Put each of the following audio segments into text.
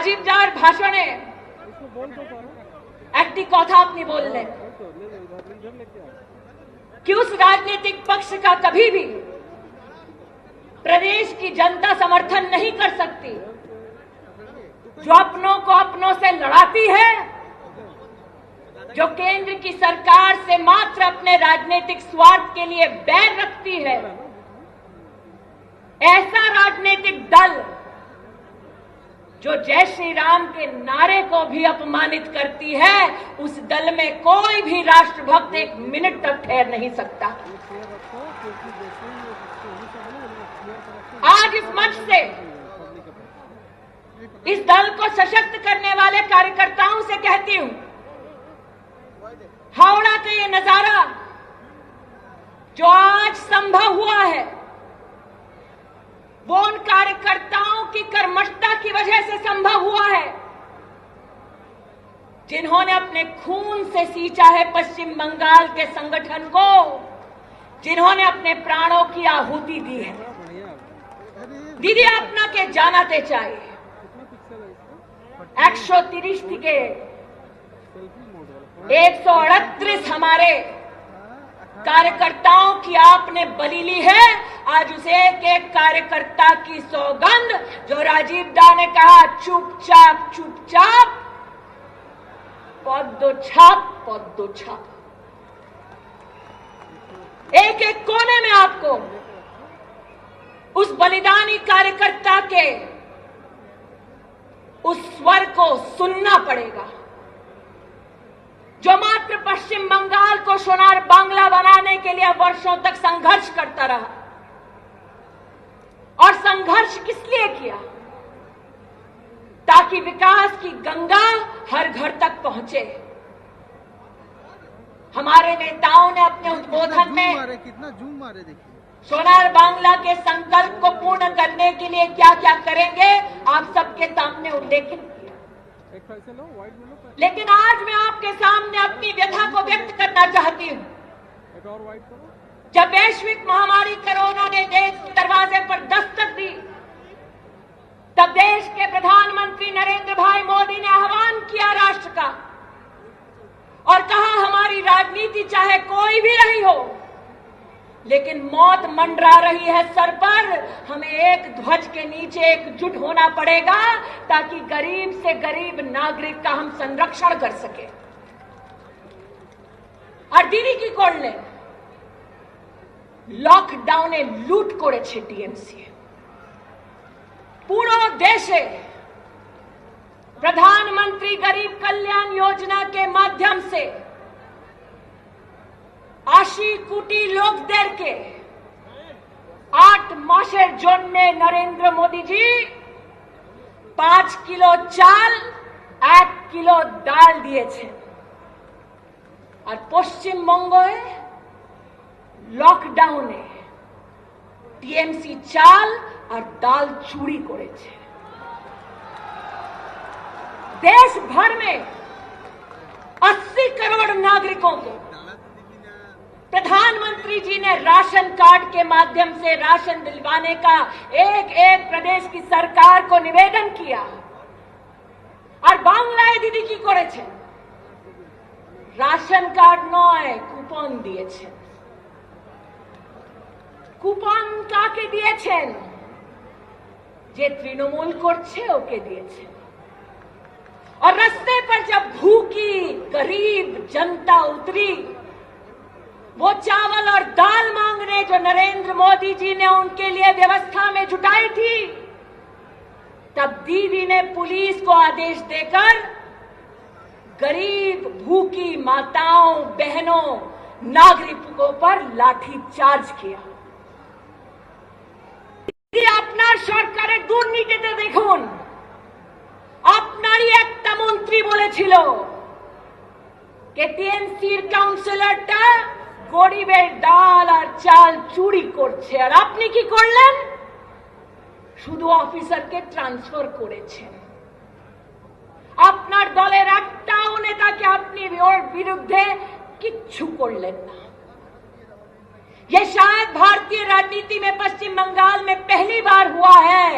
রাজীব দার ভাষণে একটি কথা আপনি বললেন कि उस राजनीतिक पक्ष का कभी भी प्रदेश की जनता समर्थन नहीं कर सकती जो अपनों को अपनों से लड़ाती है, जो केंद्र की सरकार से मात्र अपने राजनीतिक स्वार्थ के लिए बैर रखती है। ऐसा राजनीतिक दल जो जय श्री राम के नारे को भी अपमानित करती है, उस दल में कोई भी राष्ट्रभक्त एक मिनट तक ठहर नहीं सकता। आज इस मंच से इस दल को सशक्त करने वाले कार्यकर्ताओं से कहती हूं, हावड़ा का ये नजारा जो आज संभव हुआ है वो उन कार्यकर्ताओं की कर्मठता की वजह से संभव हुआ है जिन्होंने अपने खून से सींचा है पश्चिम बंगाल के संगठन को, जिन्होंने अपने प्राणों की आहुति दी है। दीदी अपना के জানাতে চাই 130 থেকে 138 हमारे कार्यकर्ताओं की आपने बलि ली है। आज उस एक एक कार्यकर्ता की सौगंध जो राजीव दा ने कहा चुपचाप चुपचाप पद्दो छाप एक एक कोने में आपको उस बलिदानी कार्यकर्ता के उस स्वर को सुनना पड़ेगा जो मात्र पश्चिम बंगाल को सोनार बांग्ला बनाने के लिए वर्षों तक संघर्ष करता रहा। और संघर्ष किस लिए किया? ताकि विकास की गंगा हर घर तक पहुंचे। हमारे नेताओं ने अपने उद्बोधन में कितना जूम मारे देखिए सोनार बांग्ला के संकल्प को पूर्ण करने के लिए क्या क्या करेंगे आप सबके सामने उल्लेखित किया। लेकिन आज मैं आपके सामने अपनी व्यथा को व्यक्त करना चाहती हूं। जब वैश्विक महामारी कोरोना ने देश के दरवाजे पर दस्तक दी, तब देश के प्रधानमंत्री नरेंद्र भाई मोदी ने आह्वान किया राष्ट्र का और कहा हमारी राजनीति चाहे कोई भी रही हो, लेकिन मौत मंडरा रही है सर पर, हमें एक ध्वज के नीचे एकजुट होना पड़ेगा ताकि गरीब से गरीब नागरिक का हम संरक्षण कर सके। और दीदी की করলে লকডাউনে লুট করেছে টিএমসি। পুরো দেশে प्रधानमंत्री गरीब कल्याण योजना के माध्यम से 80 কোটি লোকদেরকে 8 মাসের জন্য নরেন্দ্র মোদীজি 5 কিলো চাল 1 কিলো ডাল দিয়েছেন। আর পশ্চিমবঙ্গে লকডাউনে টিএমসি চাল আর ডাল চুরি করেছে। देश भर में 80 करोड़ नागरिकों को प्रधानमंत्री जी ने राशन कार्ड के माध्यम से राशन दिलवाने का एक एक प्रदेश की सरकार को निवेदन किया। और बांग्लाয় दीदी की করেছেন राशन कार्ड নয় কুপন দিয়েছেন। কুপন কাকে দিয়েছেন? যে তৃণমূল করছে ওকে দিয়েছেন। और रास्ते पर जब भूखी गरीब जनता उतरी, वो चावल और दाल मांगने जो नरेंद्र मोदी जी ने उनके लिए व्यवस्था में जुटाई थी, तब दीदी ने पुलिस को आदेश देकर गरीब भूखी माताओं बहनों नागरिकों पर लाठी चार्ज किया। दीदी अपना सरकारेर दुर्नीतिते देखुन, আপনারই একটা মন্ত্রী বলেছিল যে টিএমসির কাউন্সিলরটা গরিবের ডাল আর চাল চুরি করছে, আর আপনি কি করলেন? শুধু অফিসারকে ট্রান্সফার করেছেন। আপনার দলের একটাও নেতাকে আপনি ওর বিরুদ্ধে কিচ্ছু করলেন না। ये शायद भारतीय राजनीति में पश्चिम बंगाल में पहली बार हुआ है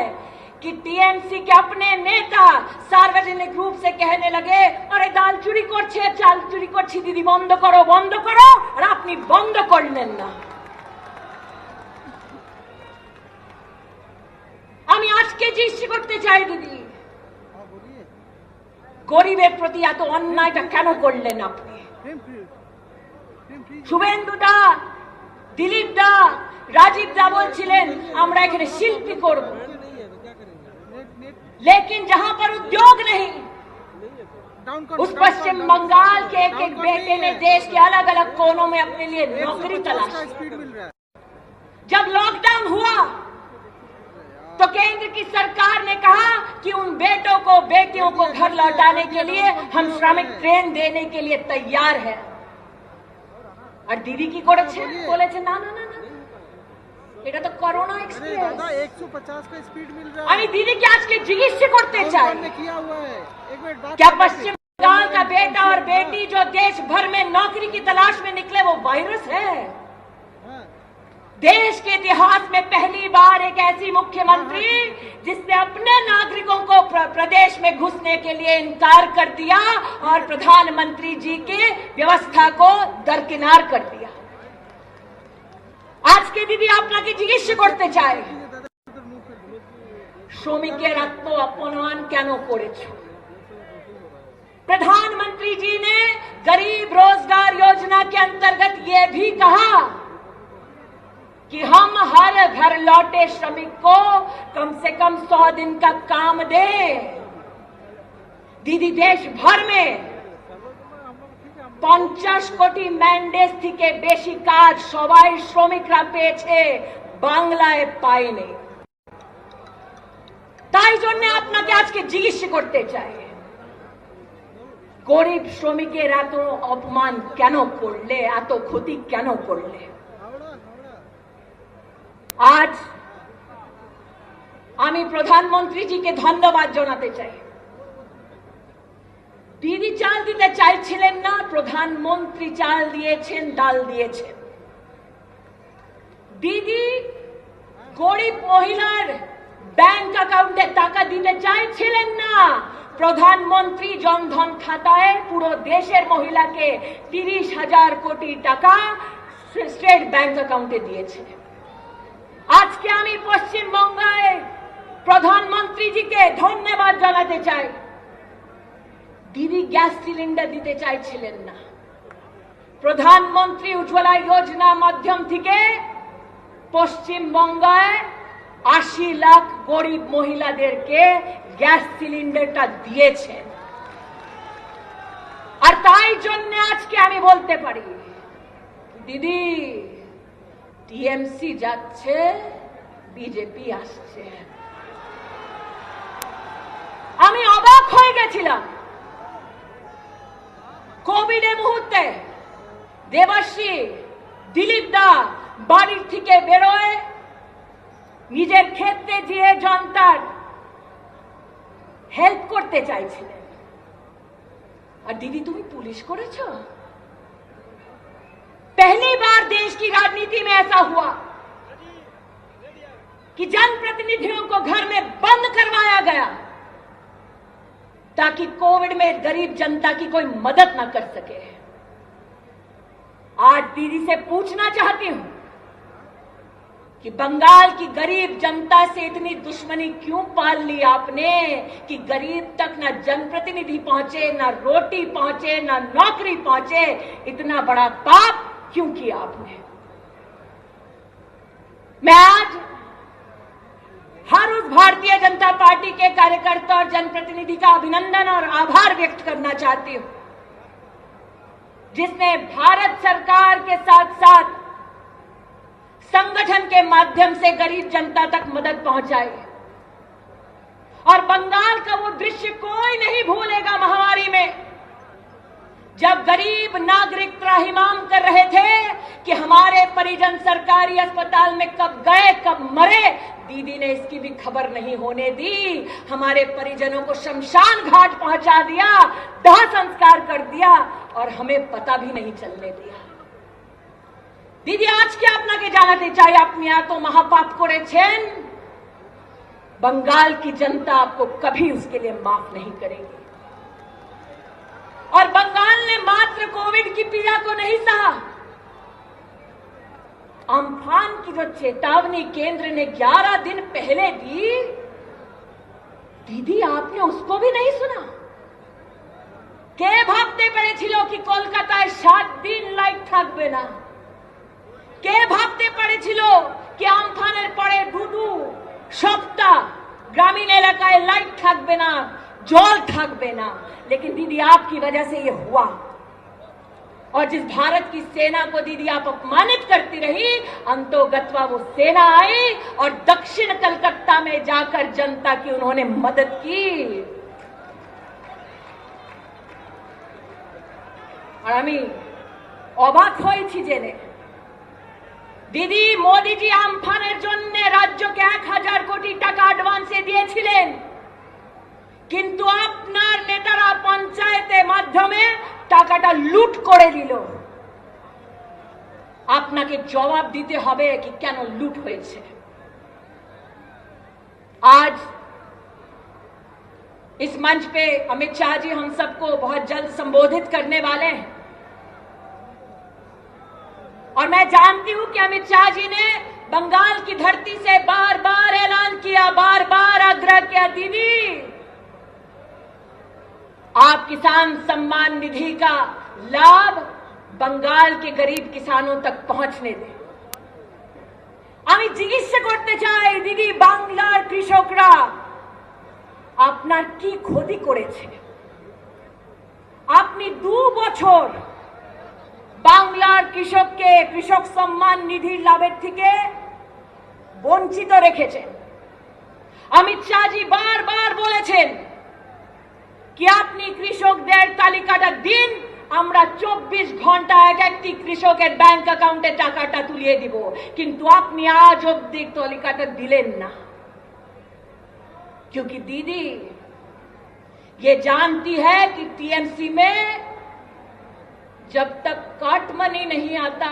कि टीएमसी के अपने नेता सार्वजनिक रूप से कहने लगे, अरे दाल चुरी करछे, चाल चुरी करछि, दीदी बंद करो और अपनी बंद करलेन ना। আমি আজকে জিজ্ঞেস করতে চাই দিদি, গরিবের প্রতি এত অন্যায়টা কেন করলেন আপনি? শুভেন্দু দা, দিলীপ দা, রাজীব দা বলছিলেন আমরা এখানে শিল্পী করব, लेकिन जहां पर उद्योग नहीं, उस पश्चिम बंगाल के एक एक बेटे ने देश के अलग अलग कोनों में अपने लिए नौकरी तलाशी। जब लॉकडाउन हुआ तो केंद्र की सरकार ने कहा कि उन बेटों को बेटियों को घर लौटाने के लिए हम श्रमिक ट्रेन देने के लिए तैयार है। और दीदी की बोले ना ना ना ना, এটা তো করোনা এক্সপ্রেস, 150 का स्पीड मिल रहा है। আমি দিদিকে আজকে জিজ্ঞেস করতে চাই, क्या पश्चिम बंगाल का बेटा और बेटी जो देश भर में नौकरी की तलाश में निकले वो वायरस है? देश के इतिहास में पहली बार एक ऐसी मुख्यमंत्री जिसने अपने नागरिकों को प्रदेश में घुसने के लिए इनकार कर दिया और प्रधानमंत्री जी की व्यवस्था को दरकिनार कर दिया। आज के दीदी আপনাকে জিজ্ঞেস করতে চাই, শ্রমিকের এত অপমান কেন করেছো? प्रधानमंत्री जी ने गरीब रोजगार योजना के अंतर्गत ये भी कहा कि हम हर घर लौटे श्रमिक को कम से कम 100 दिन का काम दें। दीदी देश भर में 50 কোটি ম্যান্ডেজ থেকে বেশি কাজ সবাই শ্রমিকরা পেয়েছে, বাংলায় পায়নি। তাই জন্য আপনাকে আজকে জিজ্ঞেস করতে চাই, গরিব শ্রমিকের এত অপমান কেন করলে, এত ক্ষতি কেন করলে? আজ আমি প্রধানমন্ত্রীজিকে ধন্যবাদ জানাতে চাই। দিদি চাল দিতে চাইছিলেন না, প্রধানমন্ত্রী চাল দিয়েছেন, ডাল দিয়েছেন। দিদি গরিব মহিলার ব্যাংক অ্যাকাউন্টে টাকা দিতে চাইছিলেন না, প্রধানমন্ত্রী জনধন খাতায় পুরো দেশের মহিলাকে 30,000 কোটি টাকা স্টেট ব্যাংক অ্যাকাউন্টে দিয়েছে। আজকে আমি পশ্চিমবঙ্গে প্রধানমন্ত্রীজিকে ধন্যবাদ জানাতে চাই। দিদি গ্যাস সিলিন্ডার দিতে চাইছিলেন না, প্রধানমন্ত্রী উজ্জ্বলা যোজনা মাধ্যম থেকে পশ্চিমবঙ্গে 80 লাখ গরিব মহিলাদেরকে গ্যাস সিলিন্ডারটা দিয়েছেন। আর তাই জন্য আজকে আমি বলতে পারি, দিদি টিএমসি যাচ্ছে, বিজেপি আসছে। আমি অবাক হয়ে গেছিলাম কোভিডের মুহূর্তে দেবাশ্রী, দিলীপ দা বাড়ির থেকে বেরোয় নিজের ক্ষেত্রে গিয়ে জনতার হেল্প করতে চাইছিলেন। আর দিদি তুমি পুলিশ করেছো। पहली बार देश की राजनीति में ऐसा हुआ कि जनप्रतिनिधियों को घर में बंद करवाया गया ताकि कोविड में गरीब जनता की कोई मदद न कर सके। आज दीदी से पूछना चाहती हूं कि बंगाल की गरीब जनता से इतनी दुश्मनी क्यों पाल ली आपने कि गरीब तक ना जनप्रतिनिधि पहुंचे, ना रोटी पहुंचे, ना नौकरी पहुंचे? इतना बड़ा पाप क्यों किया आपने? मैं आज हर उस भारतीय जनता पार्टी के कार्यकर्ता और जनप्रतिनिधि का अभिनंदन और आभार व्यक्त करना चाहती हूं जिसने भारत सरकार के साथ साथ संगठन के माध्यम से गरीब जनता तक मदद पहुंचाई। और बंगाल का वो दृश्य कोई नहीं भूलेगा महामारी में, जब गरीब नागरिक त्राहिमाम कर रहे थे कि हमारे परिजन सरकारी अस्पताल में कब गए कब मरे, दीदी ने इसकी भी खबर नहीं होने दी। हमारे परिजनों को शमशान घाट पहुंचा दिया, दाह संस्कार कर दिया और हमें पता भी नहीं चलने दिया। দিদি আজকে আপনাকে জানাতে চাই, আপনি এত মহাপাপ করেছেন, बंगाल की जनता आपको कभी उसके लिए माफ नहीं करेगी। और बंगाल ने मात्र कोविड की पीड़ा को नहीं सहा, अम्फान की जो चेतावनी केंद्र ने 11 दिन पहले दी, दीदी आपने उसको भी नहीं सुना। কে ভাবতে পেরেছিল কি কলকাতায় 7 দিন লাইট থাকবে না? কে ভাবতে পেরেছিল কি আমফানের পরে 2 সপ্তাহ গ্রামীণ এলাকায় লাইট থাকবে না, জল থাকবে না? लेकिन दीदी आपकी वजह से ये हुआ। और जिस भारत की सेना को दीदी आप अपमानित करती रही, अंतोगत्वा वो सेना आई और दक्षिण कलकत्ता में जाकर जनता की उन्होंने मदद की। আর আমি অবাক হয়েছি জেনে, দিদি মোদিজি আমফানের জন্য রাজ্যকে 1000 কোটি টাকা অ্যাডভান্সে দিয়েছিলেন, কিন্তু আপনার নেতারা পঞ্চায়েতের মাধ্যমে টাকাটা লুট করে দিল। আপনাকে জবাব দিতে হবে कि কেন লুট হয়েছে। आज इस मंच पे अमित शाह जी हम सबको बहुत जल्द संबोधित करने वाले हैं और मैं जानती हूं कि अमित शाह जी ने बंगाल की धरती से बार बार ऐलान किया, बार बार आग्रह किया, दीदी आप किसान सम्मान निधि का लाभ बंगाल के गरीब किसानों तक पहुंचने दें। আমি জিজ্ঞাসা করতে চাই, দিদি বাংলার কৃষকরা আপনার কি ক্ষতি করেছে? আপনি 2 বছর বাংলার কৃষককে কৃষক সম্মান নিধির লাভের থেকে বঞ্চিত রেখেছেন। অমিত শাহজি বারবার বলেছেন কি আপনি কৃষকদের তালিকাটা দিন, আমরা 24 ঘন্টা একটি কৃষকের ব্যাংক অ্যাকাউন্টে টাকাটা তুলিয়ে দিব, কিন্তু আপনি আজ অবধি তালিকাটা দিলেন না। क्योंकि दीदी ये जानती है कि टीएमसी में जब तक कट मनी नहीं आता